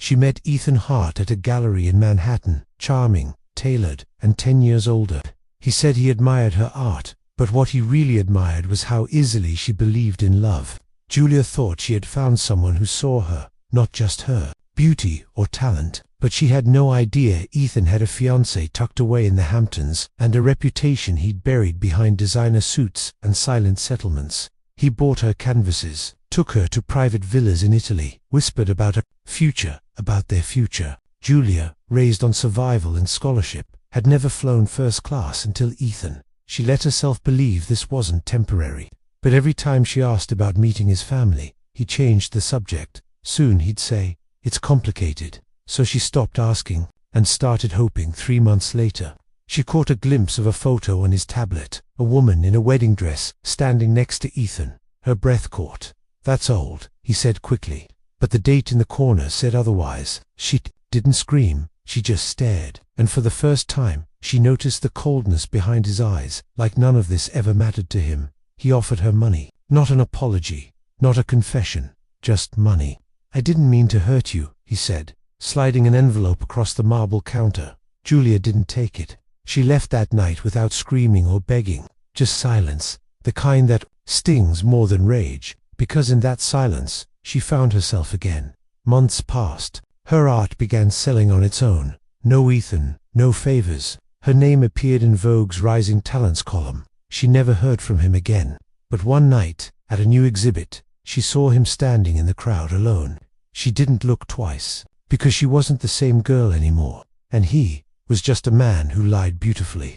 She met Ethan Hart at a gallery in Manhattan, charming, tailored, and 10 years older. He said he admired her art, but what he really admired was how easily she believed in love. Julia thought she had found someone who saw her, not just her beauty or talent, but she had no idea Ethan had a fiancée tucked away in the Hamptons and a reputation he'd buried behind designer suits and silent settlements. He bought her canvases, took her to private villas in Italy, whispered about her future, about their future. Julia, raised on survival and scholarship, had never flown first class until Ethan. She let herself believe this wasn't temporary. But every time she asked about meeting his family, he changed the subject. Soon he'd say, "It's complicated." So she stopped asking and started hoping. 3 months later, she caught a glimpse of a photo on his tablet, a woman in a wedding dress standing next to Ethan. Her breath caught. "That's old," he said quickly. But the date in the corner said otherwise. She didn't scream, she just stared. And for the first time, she noticed the coldness behind his eyes, like none of this ever mattered to him. He offered her money. Not an apology, not a confession, just money. "I didn't mean to hurt you," he said, sliding an envelope across the marble counter. Julia didn't take it. She left that night without screaming or begging, just silence, the kind that stings more than rage, because in that silence, she found herself again. Months passed. Her art began selling on its own. No Ethan, no favors. Her name appeared in Vogue's Rising Talents column. She never heard from him again. But one night, at a new exhibit, she saw him standing in the crowd alone. She didn't look twice, because she wasn't the same girl anymore, and he was just a man who lied beautifully.